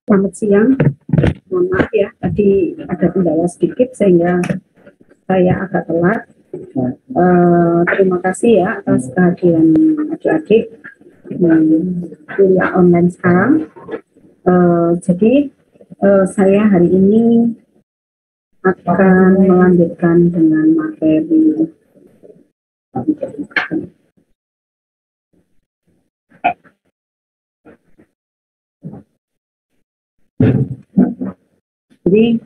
Selamat siang, mohon maaf ya, tadi ada kendala sedikit sehingga saya agak telat. Terima kasih ya atas kehadiran adik-adik kuliah online sekarang. Jadi saya hari ini akan melanjutkan dengan materi jadi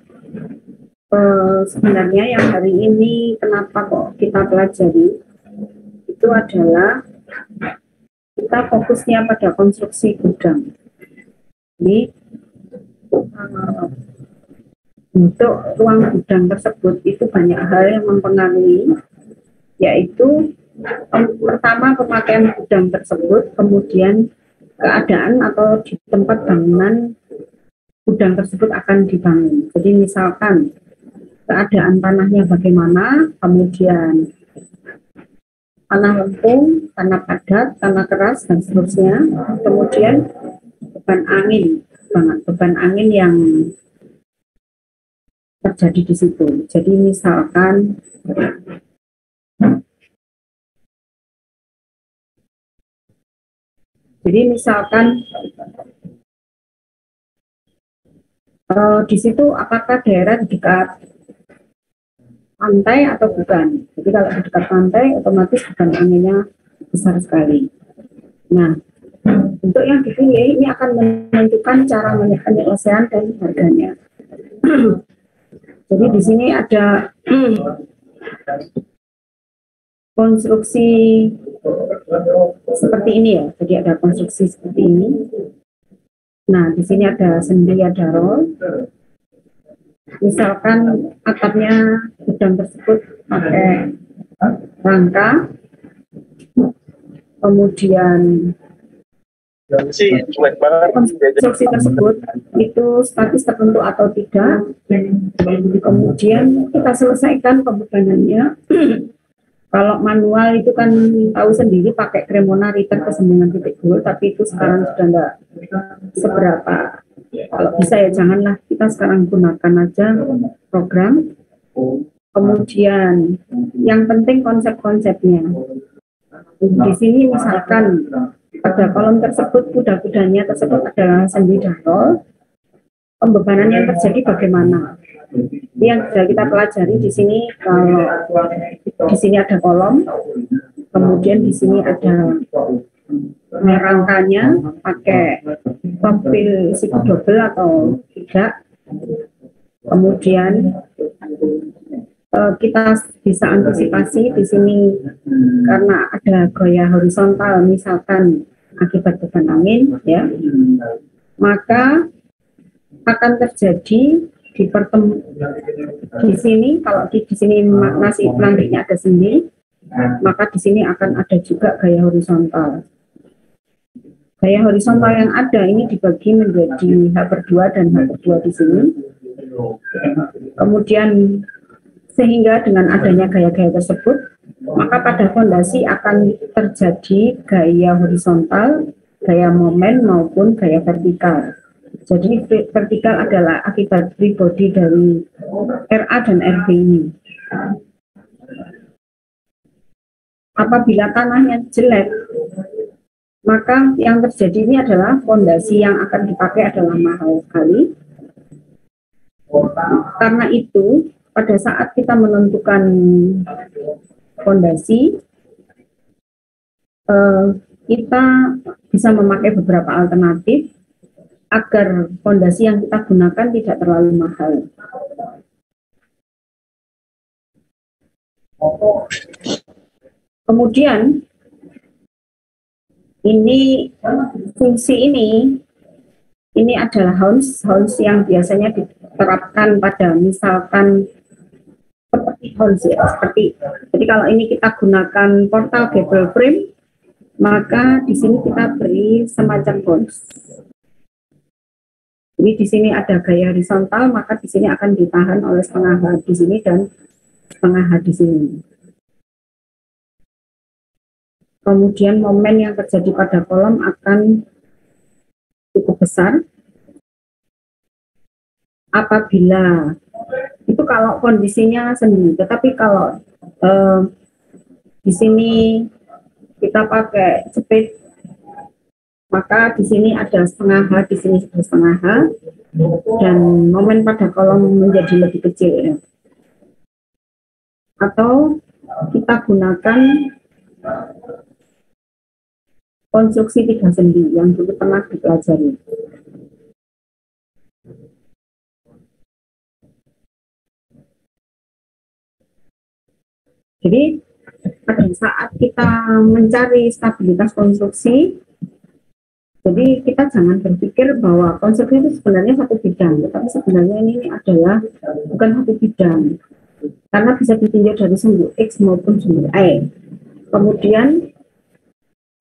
sebenarnya yang hari ini kenapa kok kita pelajari itu adalah kita fokusnya pada konstruksi gudang. Jadi untuk ruang gudang tersebut itu banyak hal yang mempengaruhi, yaitu pertama pemakaian gudang tersebut, kemudian keadaan atau di tempat bangunan gudang tersebut akan dibangun. Jadi misalkan keadaan tanahnya bagaimana, kemudian tanah lempung, tanah padat, tanah keras, dan seterusnya. Kemudian beban angin yang terjadi di situ. Jadi misalkan di situ apakah daerah di dekat pantai atau bukan. Jadi kalau di dekat pantai otomatis beban anginnya besar sekali. Nah, untuk yang dipilih ini akan menentukan cara penyelesaian dan harganya. Jadi di sini ada konstruksi seperti ini ya. Jadi ada konstruksi seperti ini. Nah, di sini ada sendi, ada roll. Misalkan atapnya gudang tersebut pakai rangka, kemudian konstruksi tersebut itu statis tertentu atau tidak, kemudian kita selesaikan pembebanannya. Kalau manual itu kan tahu sendiri pakai Cremona Ritter kesentingan titik gold, tapi itu sekarang sudah enggak seberapa. Kalau bisa ya janganlah, kita sekarang gunakan aja program. Kemudian yang penting konsep-konsepnya. Di sini misalkan pada kolom tersebut kuda-kudanya tersebut adalah sendi dan roll, pembebanan yang terjadi bagaimana? Yang sudah kita pelajari di sini, kalau di sini ada kolom, kemudian di sini ada rangkanya pakai profil siku double atau tidak, kemudian kita bisa antisipasi di sini karena ada gaya horizontal misalkan akibat beban angin ya, maka akan terjadi di sini, kalau di sini masih nantinya ada sendi, maka di sini akan ada juga gaya horizontal. Gaya horizontal yang ada ini dibagi menjadi H/2 dan H/2 di sini. Kemudian sehingga dengan adanya gaya-gaya tersebut, maka pada fondasi akan terjadi gaya horizontal, gaya momen maupun gaya vertikal. Jadi vertikal adalah akibat free body dari RA dan RB ini. Apabila tanahnya jelek, maka yang terjadi ini adalah fondasi yang akan dipakai adalah mahal sekali. Karena itu, pada saat kita menentukan fondasi, kita bisa memakai beberapa alternatif agar fondasi yang kita gunakan tidak terlalu mahal. Kemudian ini fungsi ini adalah house yang biasanya diterapkan pada misalkan seperti house ya, jadi kalau ini kita gunakan portal gable frame, maka di sini kita beri semacam house. Jadi di sini ada gaya horizontal, maka di sini akan ditahan oleh setengah H di sini dan setengah H di sini. Kemudian momen yang terjadi pada kolom akan besar apabila itu kalau kondisinya sendi. Tetapi kalau di sini kita pakai jepit, maka di sini ada setengah H, di sini ada setengah H, dan momen pada kolom menjadi lebih kecil ya. Atau kita gunakan konstruksi 3 sendi yang dulu pernah dipelajari. Jadi pada saat kita mencari stabilitas konstruksi, jadi kita jangan berpikir bahwa konstruksi itu sebenarnya satu bidang, tetapi sebenarnya ini adalah bukan satu bidang, karena bisa ditinjau dari sumbu X maupun sumbu Y. Kemudian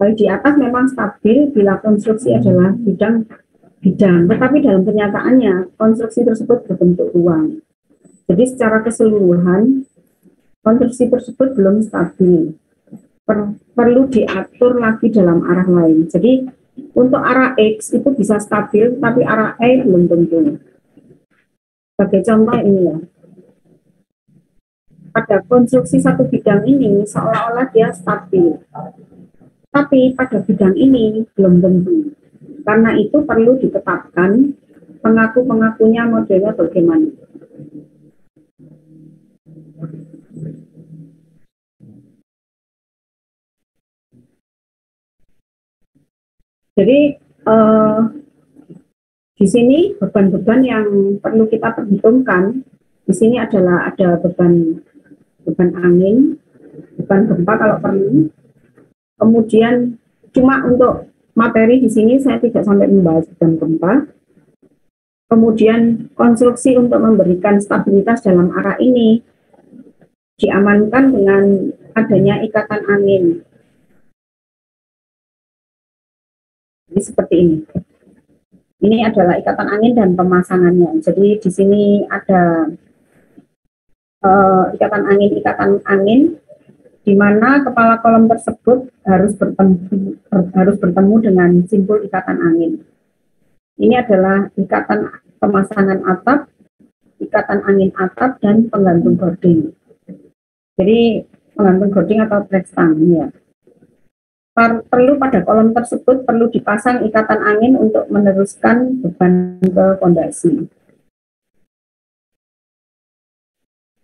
di atas memang stabil bila konstruksi adalah bidang, tetapi dalam kenyataannya konstruksi tersebut berbentuk ruang. Jadi secara keseluruhan konstruksi tersebut belum stabil, perlu diatur lagi dalam arah lain. Jadi untuk arah X itu bisa stabil, tapi arah Y belum tentu. Sebagai contoh ini ya, pada konstruksi satu bidang ini seolah-olah dia stabil, tapi pada bidang ini belum tentu. Karena itu perlu ditetapkan pengaku-pengakunya modelnya bagaimana. Jadi di sini beban-beban yang perlu kita perhitungkan di sini adalah ada beban angin, beban gempa kalau perlu. Kemudian cuma untuk materi di sini saya tidak sampai membahas beban gempa. Kemudian konstruksi untuk memberikan stabilitas dalam arah ini diamankan dengan adanya ikatan angin. Jadi seperti ini. Ini adalah ikatan angin dan pemasangannya. Jadi di sini ada ikatan angin, di mana kepala kolom tersebut harus bertemu dengan simpul ikatan angin. Ini adalah ikatan pemasangan atap, ikatan angin atap, dan penggantung gording. Jadi penggantung gording atau track stang ya. Perlu pada kolom tersebut perlu dipasang ikatan angin untuk meneruskan beban ke pondasi.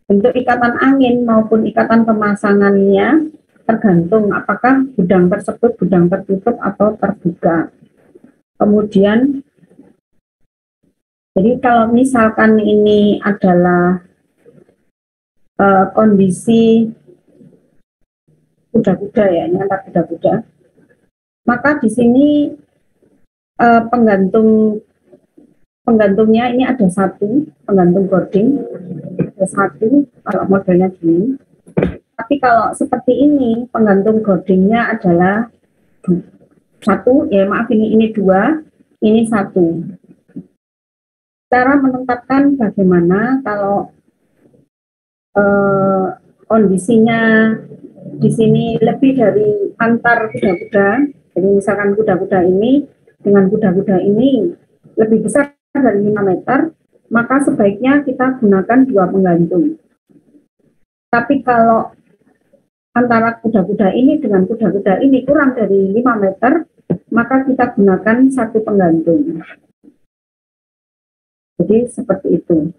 Bentuk ikatan angin maupun ikatan pemasangannya tergantung apakah gudang tersebut gudang tertutup atau terbuka. Kemudian, jadi kalau misalkan ini adalah kondisi kuda-kuda ya, ini antar kuda-kuda, maka di sini penggantungnya ini ada satu, penggantung gording, ada satu kalau modelnya gini. Tapi kalau seperti ini, penggantung gordingnya adalah satu, ya maaf ini dua, ini satu. Cara menetapkan bagaimana kalau kondisinya di sini lebih dari antar kuda-kuda, jadi misalkan kuda-kuda ini dengan kuda-kuda ini lebih besar dari 5 meter, maka sebaiknya kita gunakan dua penggantung. Tapi kalau antara kuda-kuda ini dengan kuda-kuda ini kurang dari 5 meter, maka kita gunakan satu penggantung. Jadi seperti itu.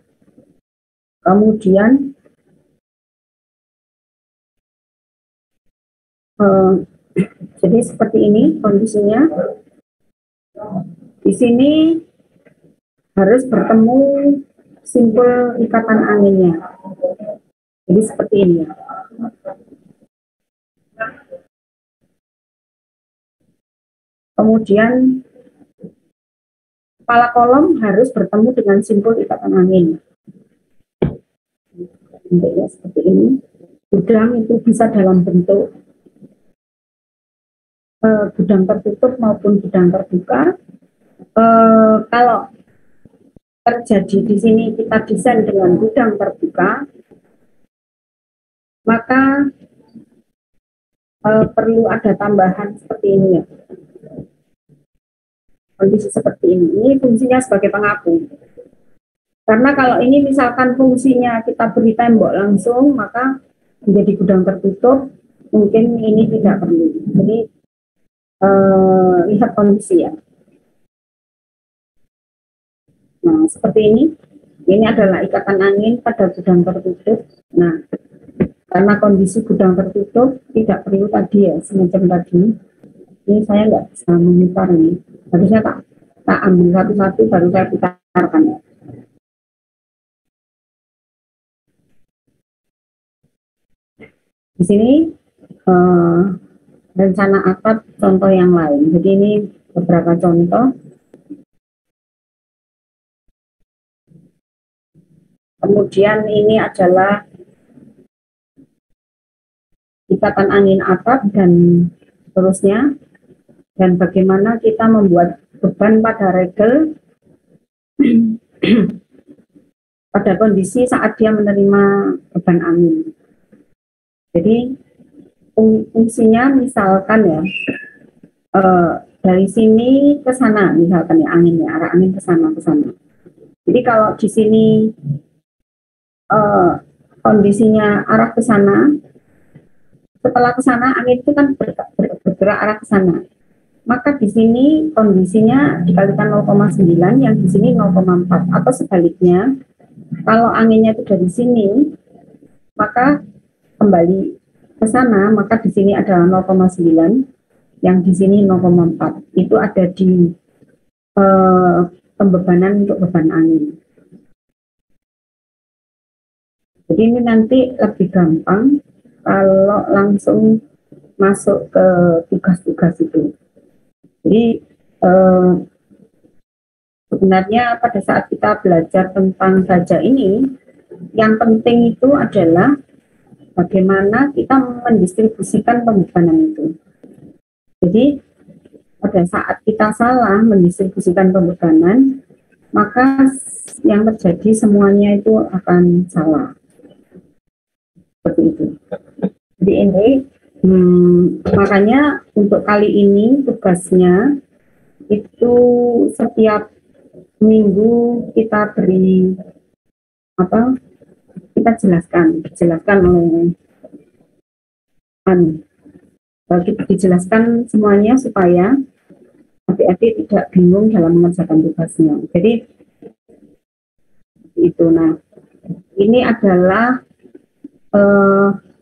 Kemudian jadi seperti ini kondisinya. Di sini harus bertemu simpul ikatan anginnya. Jadi seperti ini ya. Kemudian kepala kolom harus bertemu dengan simpul ikatan angin. Bentuknya seperti ini. Gudang itu bisa dalam bentuk gudang tertutup maupun gudang terbuka. Kalau terjadi di sini kita desain dengan gudang terbuka, maka perlu ada tambahan seperti ini ya. kondisi seperti ini fungsinya sebagai pengaku. Karena kalau ini misalkan fungsinya kita beri tembok langsung, maka menjadi gudang tertutup, mungkin ini tidak perlu. Jadi lihat kondisi ya. Nah, seperti ini adalah ikatan angin pada gudang tertutup. Nah, karena kondisi gudang tertutup, tidak perlu tadi ya, semacam tadi. Ini saya nggak bisa memutar ini. Harusnya tak ambil satu-satu, baru saya putarkan ya. Di sini rencana atap contoh yang lain. Jadi ini beberapa contoh. Kemudian ini adalah ikatan angin atap dan seterusnya. Dan bagaimana kita membuat beban pada regel pada kondisi saat dia menerima beban angin. Jadi fungsinya misalkan ya dari sini ke sana misalkan ya anginnya, arah angin ke sana ke sana. Jadi kalau di sini kondisinya arah ke sana, setelah ke sana angin itu kan bergerak arah ke sana. Maka di sini kondisinya dikalikan 0,9 yang di sini 0,4 atau sebaliknya. Kalau anginnya itu dari sini, maka kembali ke sana, maka di sini adalah 0,9, yang di sini 0,4. Itu ada di pembebanan untuk beban angin. Jadi ini nanti lebih gampang kalau langsung masuk ke tugas-tugas itu. Jadi sebenarnya pada saat kita belajar tentang baja ini, yang penting itu adalah bagaimana kita mendistribusikan pembebanan itu. Jadi pada saat kita salah mendistribusikan pembebanan, maka yang terjadi semuanya itu akan salah. Seperti itu. Jadi ini makanya untuk kali ini tugasnya itu setiap minggu kita beri kita jelaskan oleh dijelaskan semuanya supaya adik-adik tidak bingung dalam mengerjakan tugasnya. Jadi itu. Nah, ini adalah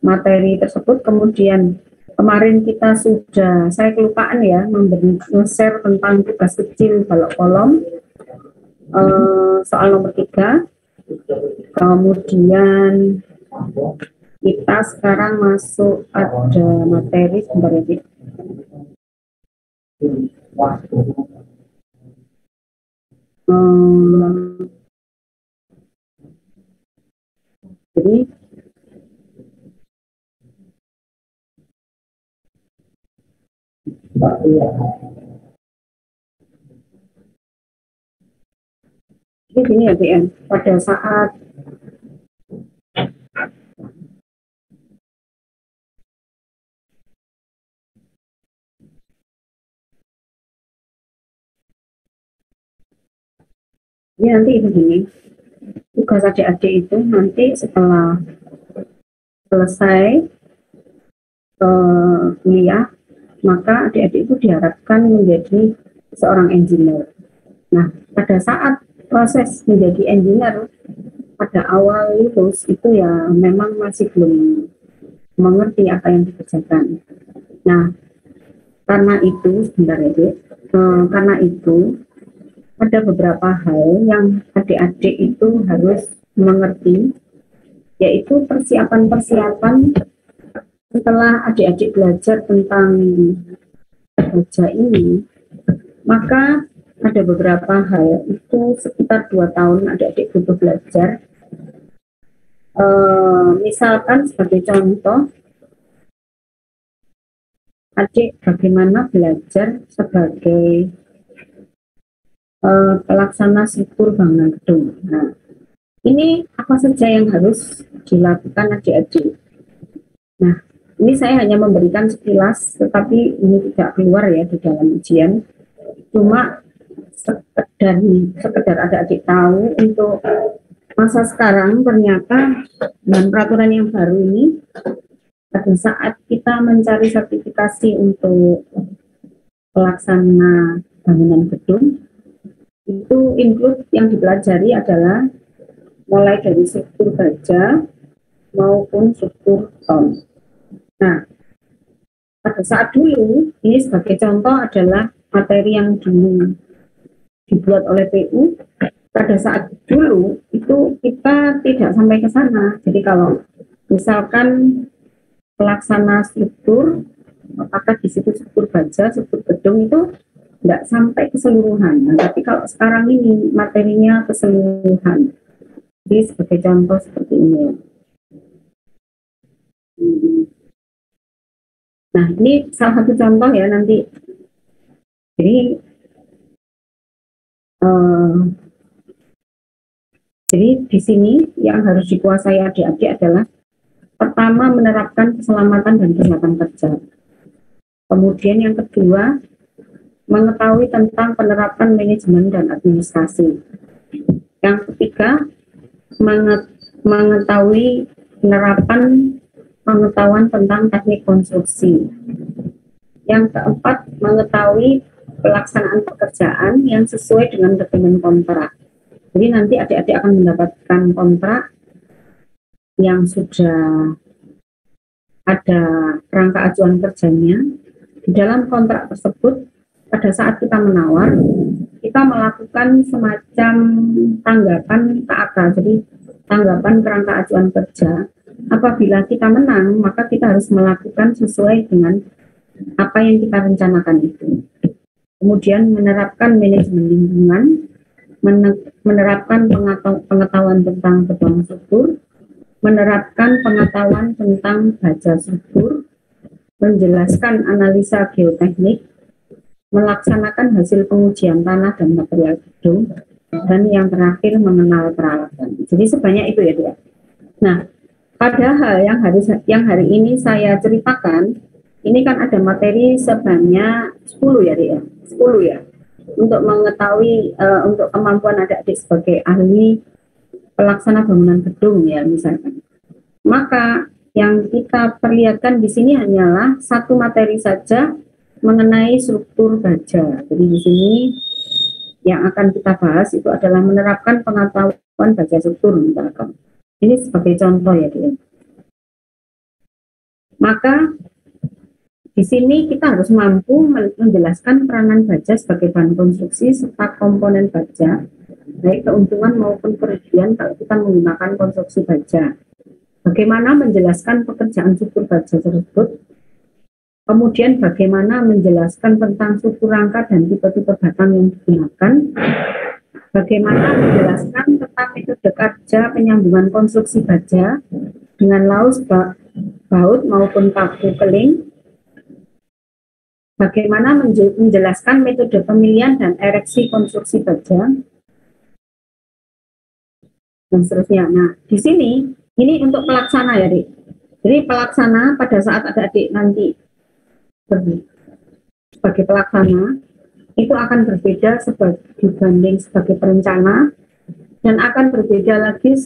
materi tersebut. Kemudian kemarin kita sudah, saya kelupaan ya, share tentang tugas kecil balok kolom, soal nomor 3. Kemudian kita sekarang masuk ada materi sebentar ya. Jadi gini ya BN, pada saat ini nanti begini, tugas adik-adik itu nanti setelah selesai kuliah, maka adik-adik itu diharapkan menjadi seorang engineer. Nah, pada saat proses menjadi engineer, pada awal lulus itu ya memang masih belum mengerti apa yang dikerjakan. Nah, karena itu, sebentar ya, karena itu ada beberapa hal yang adik-adik itu harus mengerti, yaitu persiapan-persiapan setelah adik-adik belajar tentang baja ini, maka ada beberapa hal itu sekitar 2 tahun adik-adik butuh belajar. Misalkan sebagai contoh, adik bagaimana belajar sebagai pelaksana struktur bangunan gedung. Nah, ini apa saja yang harus dilakukan adik-adik. Nah, ini saya hanya memberikan sekilas, tetapi ini tidak keluar ya di dalam ujian. Cuma sekedar adik-adik tahu, untuk masa sekarang ternyata dengan peraturan yang baru ini, pada saat kita mencari sertifikasi untuk pelaksana bangunan gedung, itu include yang dipelajari adalah mulai dari struktur baja maupun struktur ton. Nah, pada saat dulu, ini sebagai contoh adalah materi yang dulu dibuat oleh PU. Pada saat dulu itu kita tidak sampai ke sana. Jadi kalau misalkan pelaksana struktur, apakah di situ struktur baja, struktur gedung itu tidak sampai keseluruhan. Nah, tapi kalau sekarang ini materinya keseluruhan. Jadi sebagai contoh seperti ini. Nah, ini salah satu contoh ya nanti. Jadi di sini yang harus dikuasai adik-adik adalah pertama menerapkan keselamatan dan kesehatan kerja. Kemudian yang kedua, mengetahui tentang penerapan manajemen dan administrasi. Yang ketiga, mengetahui penerapan pengetahuan tentang teknik konstruksi. Yang keempat, mengetahui pelaksanaan pekerjaan yang sesuai dengan dokumen kontrak. Jadi nanti adik-adik akan mendapatkan kontrak yang sudah ada kerangka acuan kerjanya. Di dalam kontrak tersebut, pada saat kita menawar, kita melakukan semacam tanggapan KAK, jadi tanggapan kerangka acuan kerja. Apabila kita menang, maka kita harus melakukan sesuai dengan apa yang kita rencanakan itu. Kemudian menerapkan manajemen lingkungan, menerapkan pengetahuan tentang beton struktur, menerapkan pengetahuan tentang baja struktur, menjelaskan analisa geoteknik, melaksanakan hasil pengujian tanah dan material gedung, dan yang terakhir mengenal peralatan. Jadi sebanyak itu ya dia. Nah, padahal yang hari ini saya ceritakan, ini kan ada materi sebanyak 10 ya dia, 10 ya. Untuk mengetahui untuk kemampuan adik-adik sebagai ahli pelaksana bangunan gedung ya misalkan. Maka yang kita perlihatkan di sini hanyalah satu materi saja mengenai struktur baja. Jadi di sini yang akan kita bahas itu adalah menerapkan pengetahuan baja struktur misalkan. Ini sebagai contoh ya dia. Maka di sini kita harus mampu menjelaskan peranan baja sebagai bahan konstruksi serta komponen baja, baik keuntungan maupun kerugian kalau kita menggunakan konstruksi baja. Bagaimana menjelaskan pekerjaan struktur baja tersebut, kemudian bagaimana menjelaskan tentang struktur rangka dan tipe-tipe batang yang digunakan, bagaimana menjelaskan tentang metode kerja penyambungan konstruksi baja dengan laus, baut maupun paku keling, bagaimana menjelaskan metode pemilihan dan ereksi konstruksi baja, dan seterusnya. Nah, di sini, ini untuk pelaksana ya, Dik. Jadi pelaksana pada saat adik-adik nanti sebagai pelaksana, itu akan berbeda dibanding sebagai perencana, dan akan berbeda lagi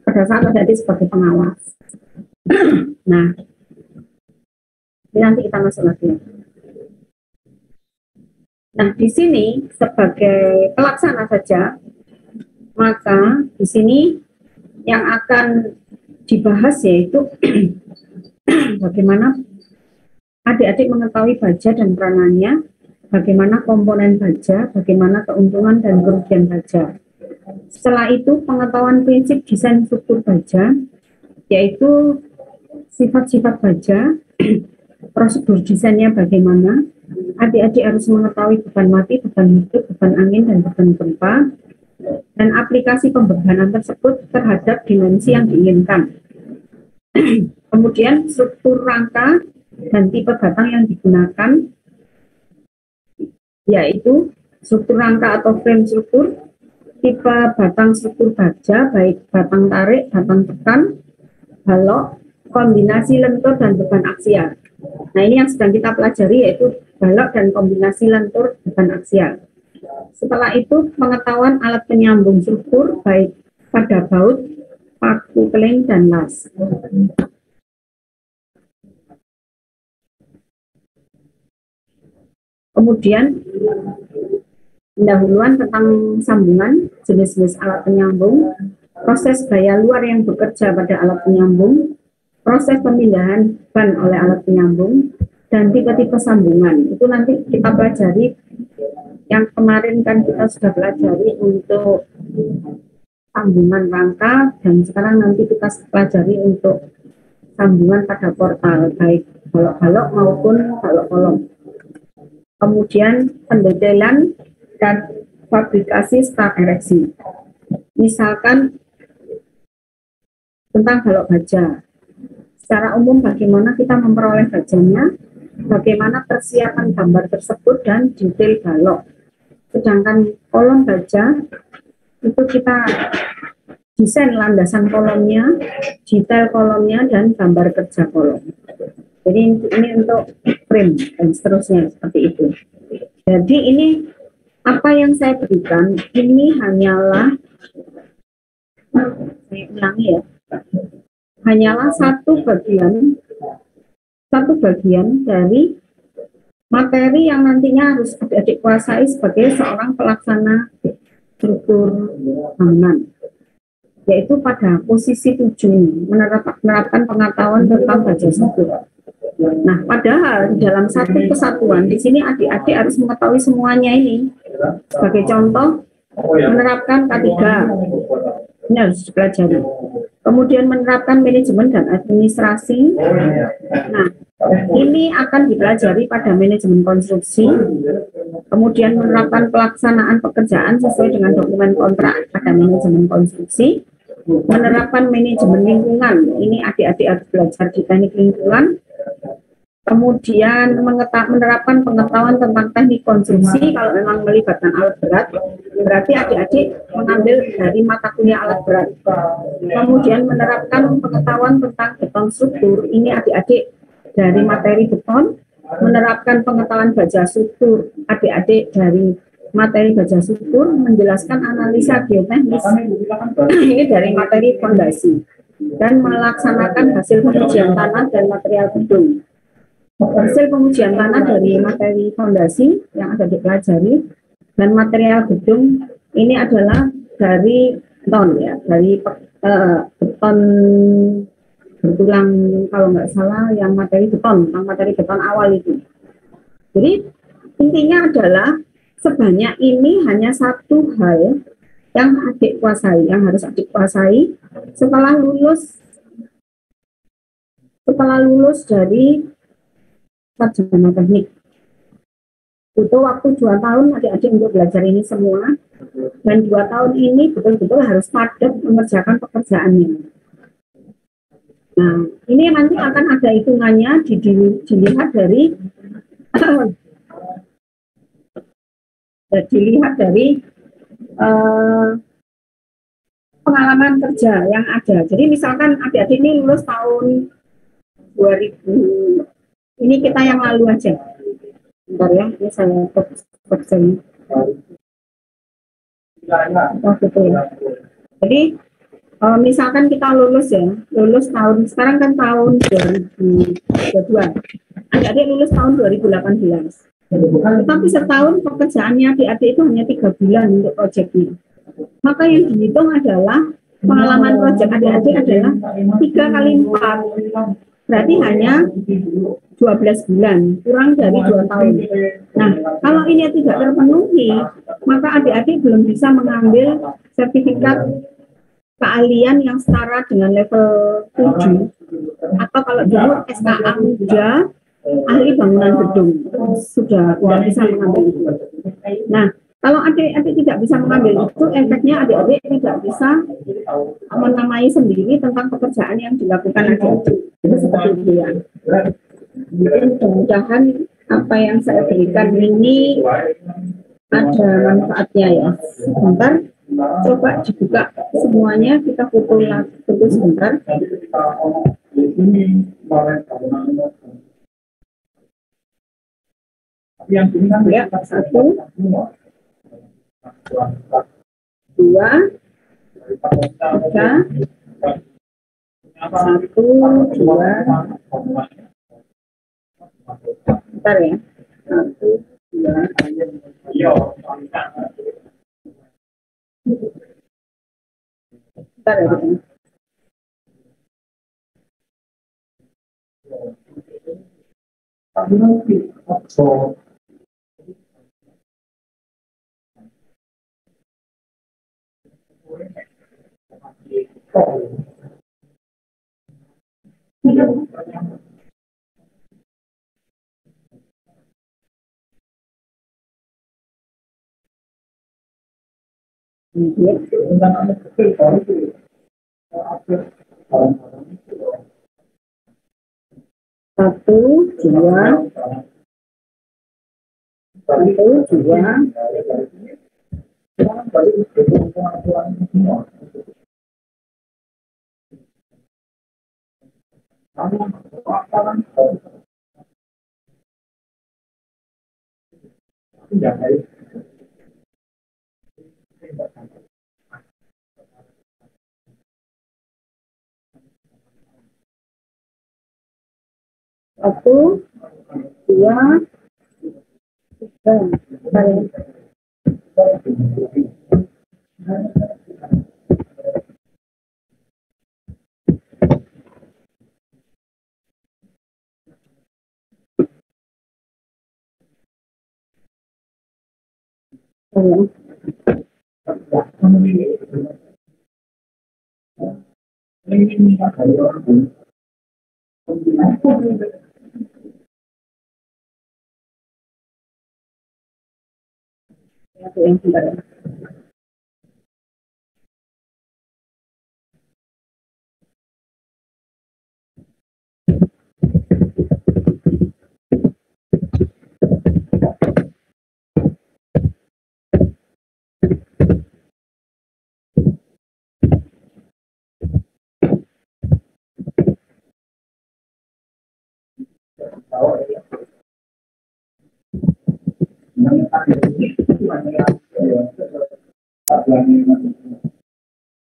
pada saat adik-adik sebagai pengawas. Nah, nanti kita masuk lagi. Nah, di sini sebagai pelaksana saja, maka di sini yang akan dibahas yaitu bagaimana adik-adik mengetahui baja dan peranannya, bagaimana komponen baja, bagaimana keuntungan dan kerugian baja. Setelah itu pengetahuan prinsip desain struktur baja, yaitu sifat-sifat baja, prosedur desainnya bagaimana, adik-adik harus mengetahui beban mati, beban hidup, beban angin, dan beban gempa, dan aplikasi pembebanan tersebut terhadap dimensi yang diinginkan. Kemudian struktur rangka dan tipe batang yang digunakan, yaitu struktur rangka atau frame struktur, tipe batang struktur baja, baik batang tarik, batang tekan, balok, kombinasi lentur, dan beban aksial. Nah, ini yang sedang kita pelajari yaitu balok dan kombinasi lentur beban aksial. Setelah itu pengetahuan alat penyambung struktur baik pada baut, paku keling, dan las. Kemudian pendahuluan tentang sambungan, jenis-jenis alat penyambung, proses gaya luar yang bekerja pada alat penyambung, proses pemindahan ban oleh alat penyambung, dan tipe-tipe sambungan. Itu nanti kita pelajari, yang kemarin kan kita sudah pelajari untuk sambungan rangka, dan sekarang nanti kita pelajari untuk sambungan pada portal, baik balok-balok maupun balok kolom. Kemudian pendetailan dan fabrikasi start ereksi. Misalkan tentang balok baja. Secara umum bagaimana kita memperoleh bajanya, bagaimana persiapan gambar tersebut, dan detail balok. Sedangkan kolom baja itu kita desain landasan kolomnya, detail kolomnya, dan gambar kerja kolom. Jadi ini untuk frame dan seterusnya seperti itu. Jadi ini apa yang saya berikan ini hanyalah, saya ulangi ya, hanyalah satu bagian dari materi yang nantinya harus adik-adik kuasai sebagai seorang pelaksana struktur bangunan, yaitu pada posisi 7 menerapkan pengetahuan tentang baja struktur. Nah, padahal di dalam satu kesatuan di sini adik-adik harus mengetahui semuanya ini. Sebagai contoh, menerapkan K3 ini harus dipelajari. Kemudian menerapkan manajemen dan administrasi. Nah, ini akan dipelajari pada manajemen konstruksi. Kemudian menerapkan pelaksanaan pekerjaan sesuai dengan dokumen kontrak pada manajemen konstruksi. Menerapkan manajemen lingkungan. Ini adik-adik harus belajar di teknik lingkungan. Kemudian menerapkan pengetahuan tentang teknik konstruksi. Kalau memang melibatkan alat berat, berarti adik-adik mengambil dari mata kuliah alat berat. Kemudian menerapkan pengetahuan tentang beton struktur. Ini adik-adik dari materi beton. Menerapkan pengetahuan baja struktur. Adik-adik dari materi baja struktur. Menjelaskan analisa geoteknis. Ini dari materi fondasi. Dan melaksanakan hasil pengujian tanah dan material gedung. Hasil pengujian tanah dari materi fondasi yang ada dipelajari, dan material gedung ini adalah dari beton ya, dari beton bertulang kalau nggak salah, yang materi beton awal itu. Jadi intinya adalah sebanyak ini hanya satu hal yang adik kuasai, yang harus adik kuasai setelah lulus dari sarjana teknik. Butuh waktu 2 tahun adik-adik untuk belajar ini semua, dan 2 tahun ini betul-betul harus padat mengerjakan pekerjaannya. Nah, ini nanti akan ada hitungannya, dilihat dari pengalaman kerja yang ada. Jadi misalkan adik-adik ini lulus tahun 2000, ini kita yang lalu aja. Bentar ya, ini saya kerja. Oh, gitu ya. Jadi misalkan kita lulus tahun, sekarang kan tahun 2022. Adik-adik lulus tahun 2018. Tapi setahun pekerjaannya adik-adik itu hanya 3 bulan untuk proyeknya. Maka yang dihitung adalah pengalaman proyek adik-adik adalah 3 kali 4. Berarti hanya 12 bulan, kurang dari 2 tahun. Nah, kalau ini tidak terpenuhi, maka adik-adik belum bisa mengambil sertifikat keahlian yang setara dengan level 7. Atau kalau dulu SKA muda, ahli bangunan gedung, sudah bisa mengambil itu. Nah, kalau adik-adik tidak bisa mengambil itu, efeknya adik-adik tidak bisa menamai sendiri tentang pekerjaan yang dilakukan adik-adik. Itu seperti itu ya. Mudah-mudahan apa yang saya berikan ini ada manfaatnya ya. Sebentar, coba dibuka semuanya, kita foto lagi sebentar. Ya, 1. dua, tiga, satu, dua, bentar ya, satu, dua, bentar ya, gitu. Satu, dua, satu, dua, satu, dua, tiga, bentar ya. Oh, ya, bentar ya.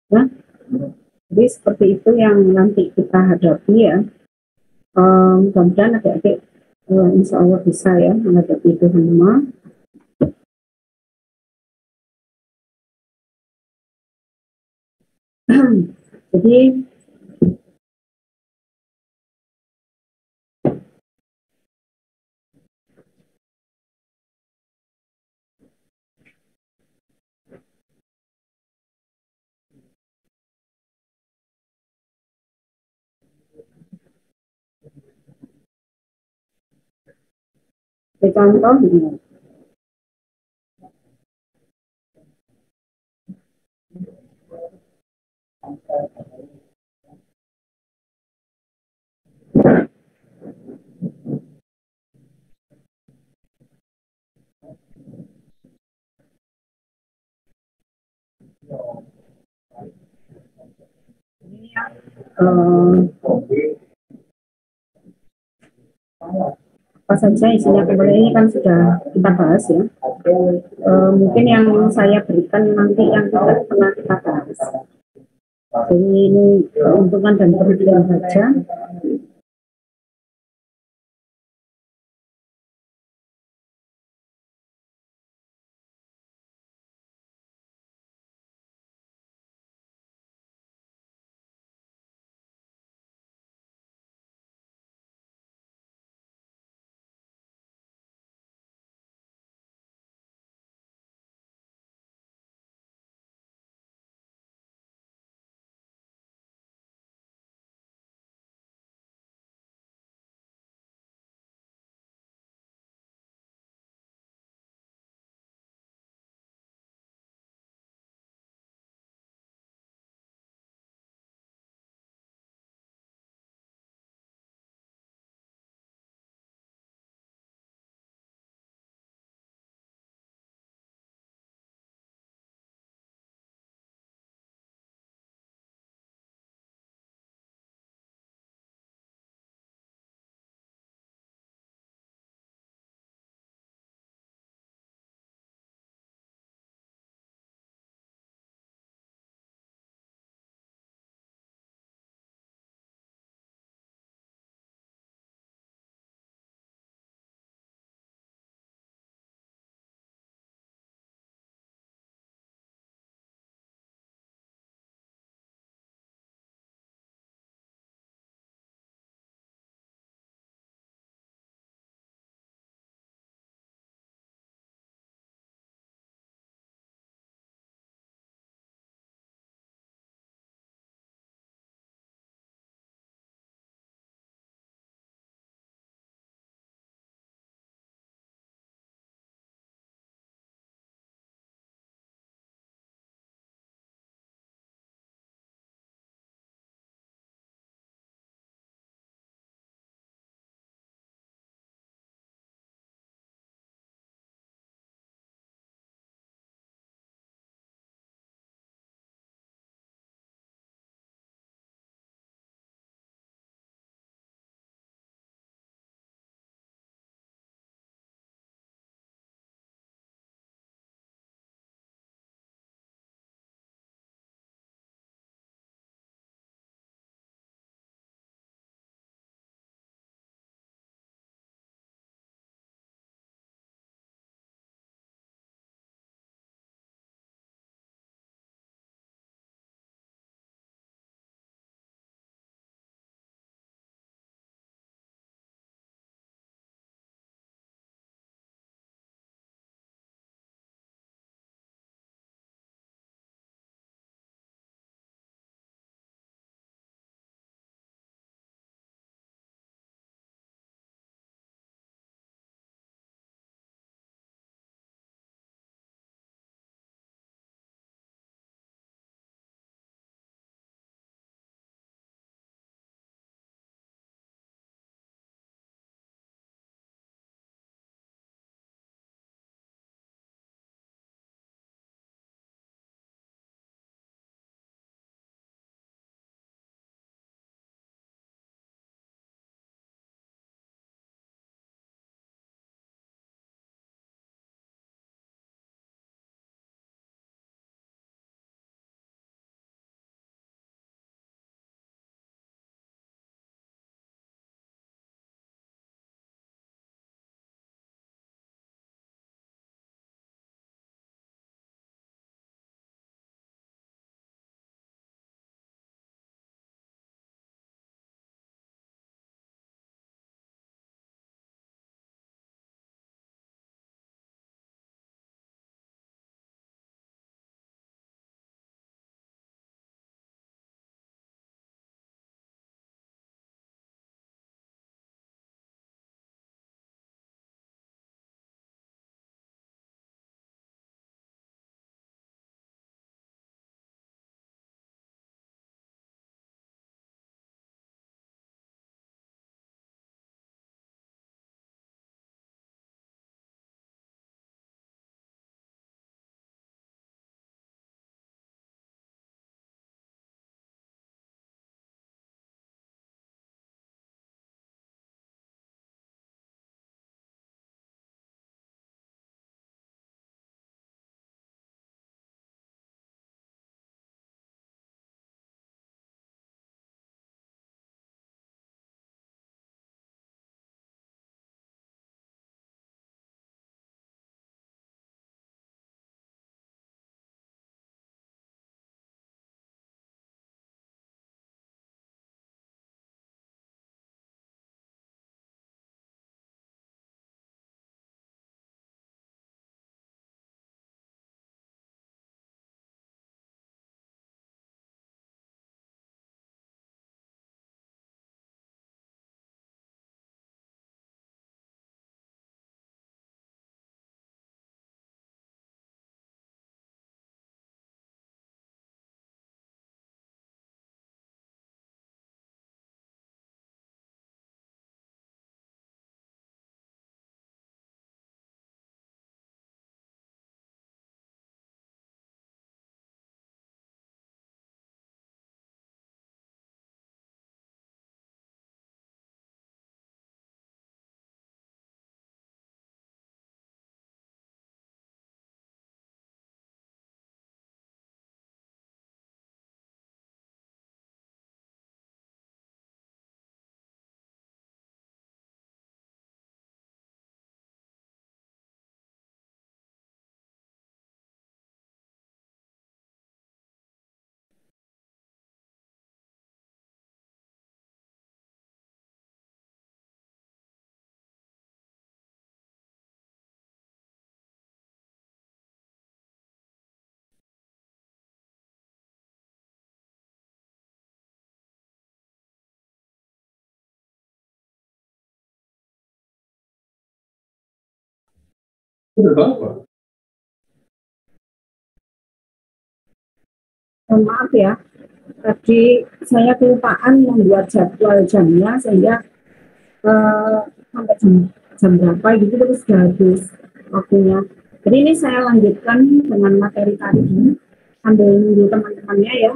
Nah, jadi seperti itu yang nanti kita hadapi ya. Mudah-mudahan adik-adik insya Allah bisa ya menghadapi itu semua. Jadi contoh begini. Apa saja isinya kemarin ini kan sudah kita bahas ya. Mungkin yang saya berikan nanti yang tidak pernah kita bahas. Jadi ini keuntungan dan kerugian saja. Maaf ya, tadi saya kelupaan membuat jadwal jamnya sehingga sampai jam berapa gitu terus sudah habis waktunya. Jadi ini saya lanjutkan dengan materi tadi sambil nunggu teman-temannya ya.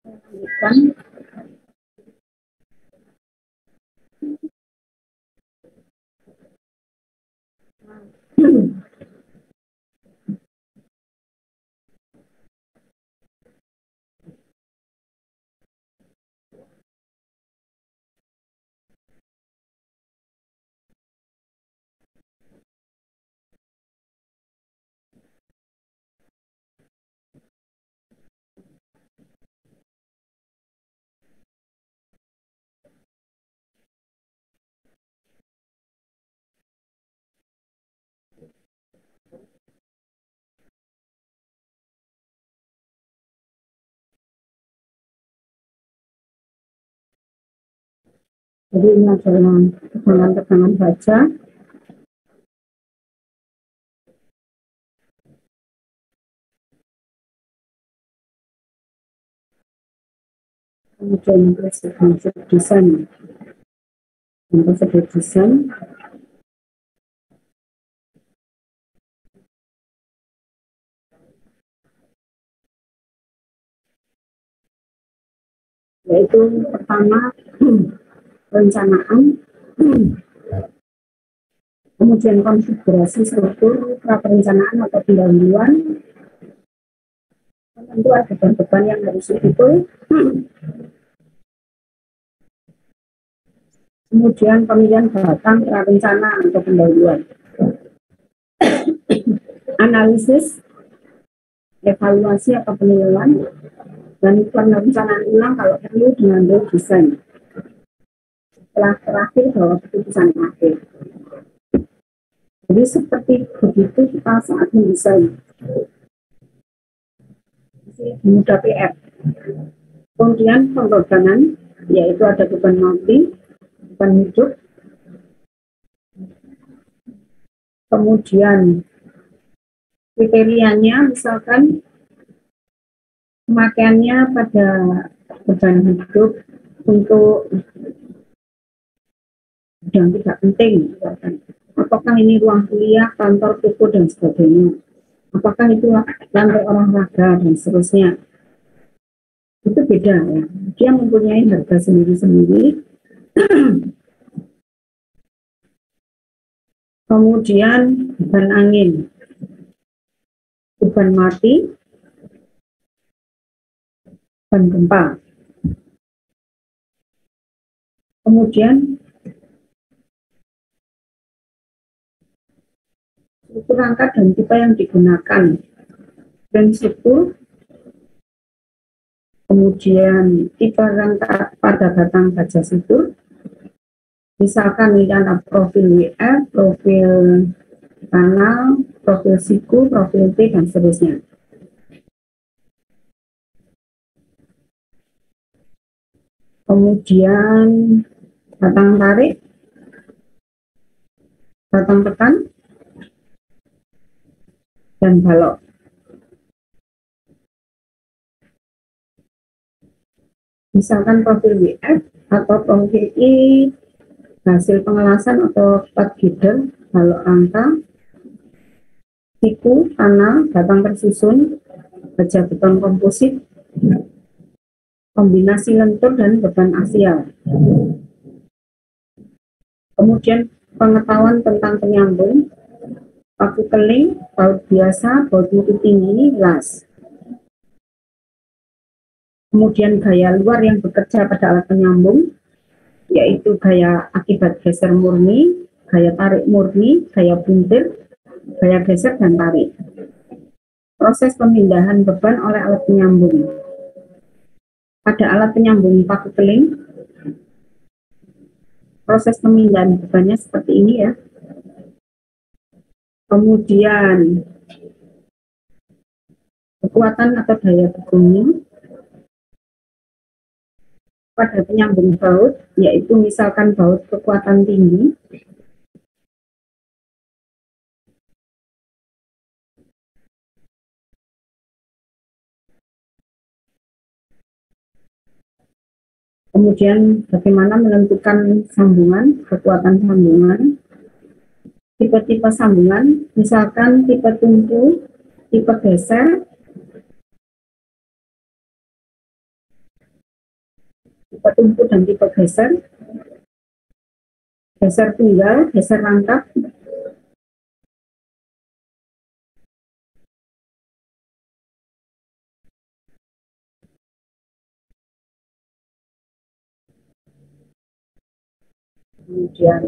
Lanjutkan. Jadi ini adalah tegangan-tegangan baja. Kemudian prinsip desain. Prosedur desain. Yaitu pertama perencanaan, kemudian konfigurasi struktur praperencanaan atau pendahuluan, tentu ada beban yang harus dipikul, kemudian pemilihan batang prarencana atau pendahuluan, analisis, evaluasi atau penilaian, dan perencanaan ulang kalau perlu dengan desain. Setelah terakhir bahwa keputusan akhir. Jadi seperti begitu kita saat mendesain. Mudah PR. Kemudian pengorbanan, yaitu ada beban mati, beban hidup. Kemudian kriterianya misalkan pemakaiannya pada beban hidup untuk yang tidak penting, apakah ini ruang kuliah, kantor, toko, dan sebagainya, apakah itu lantai olahraga, dan seterusnya. Itu beda ya, dia mempunyai harga sendiri-sendiri. Kemudian beban angin, beban mati, beban gempa. Kemudian struktur rangka dan tipe yang digunakan, dan struktur, kemudian tipe rangka pada batang baja struktur, misalkan ini ada profil WF, profil kanal, profil siku, profil T, dan seterusnya. Kemudian batang tarik, batang tekan, dan balok. Misalkan profil WF atau profil I, hasil pengelasan atau part feeder, balok rangka, siku, kanal, batang tersusun, baja beton komposit, kombinasi lentur, dan beban aksial. Kemudian pengetahuan tentang penyambung, paku keling, baut biasa, baut mutu tinggi, las. Kemudian gaya luar yang bekerja pada alat penyambung, yaitu gaya akibat geser murni, gaya tarik murni, gaya buntir, gaya geser, dan tarik. Proses pemindahan beban oleh alat penyambung. Pada alat penyambung paku keling, proses pemindahan bebannya seperti ini ya. Kemudian kekuatan atau daya dukungnya pada penyambung baut, yaitu misalkan baut kekuatan tinggi, Kemudian bagaimana menentukan sambungan, kekuatan sambungan, tipe-tipe sambungan, misalkan tipe tumpu, tipe geser, tipe tumpu dan tipe geser, geser tunggal, geser rangkap, kemudian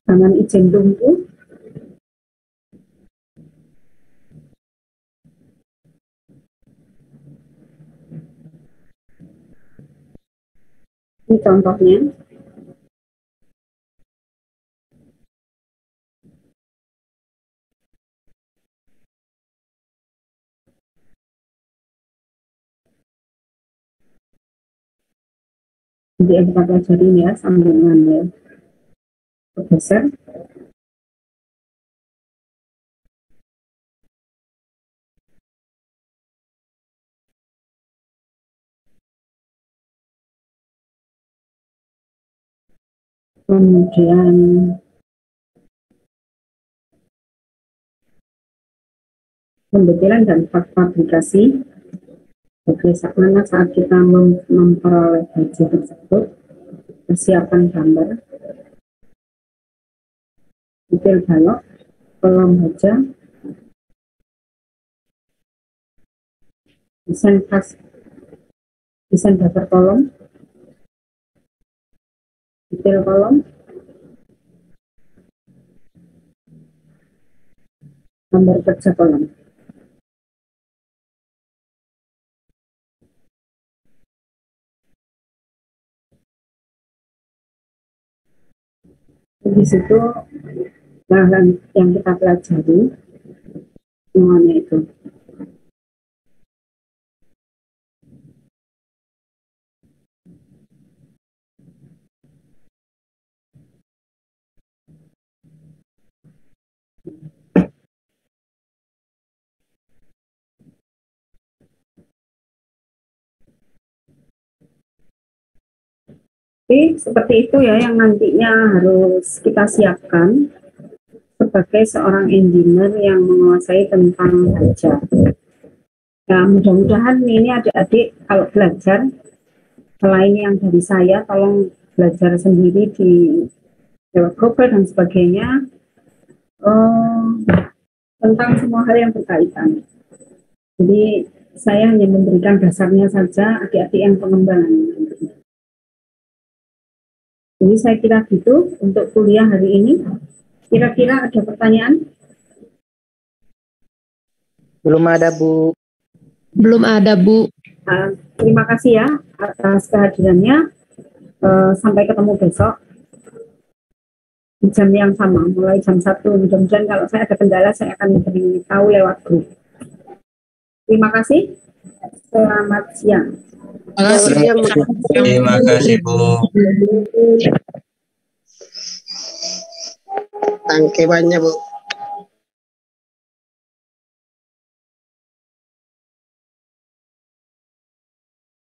tangan ijen tumpu, ini contohnya. Nanti kita pelajarin ya sambungannya. Geser, kemudian pembetilan dan fabrikasi. Bagaimana saat kita memperoleh baju tersebut, persiapan gambar, detail balok, kolom baja, desain dasar kolom, detail kolom, gambar kerja kolom. Di situ bahan yang kita pelajari semuanya itu. Jadi seperti itu ya yang nantinya harus kita siapkan sebagai seorang engineer yang menguasai tentang baja. Ya, mudah-mudahan ini adik-adik kalau belajar, selain yang dari saya, tolong belajar sendiri di lewat Google dan sebagainya, tentang semua hal yang berkaitan. Jadi saya hanya memberikan dasarnya saja, adik-adik yang pengembangan. Jadi saya kira gitu untuk kuliah hari ini. Kira-kira ada pertanyaan? Belum ada, Bu. Belum ada, Bu. Terima kasih ya atas kehadirannya. Sampai ketemu besok di jam yang sama, mulai jam 1. Mudah-mudahan kalau saya ada kendala, saya akan beritahu lewat grup. Terima kasih. Selamat siang. Terima kasih, Bu. Tangke banyak, Bu.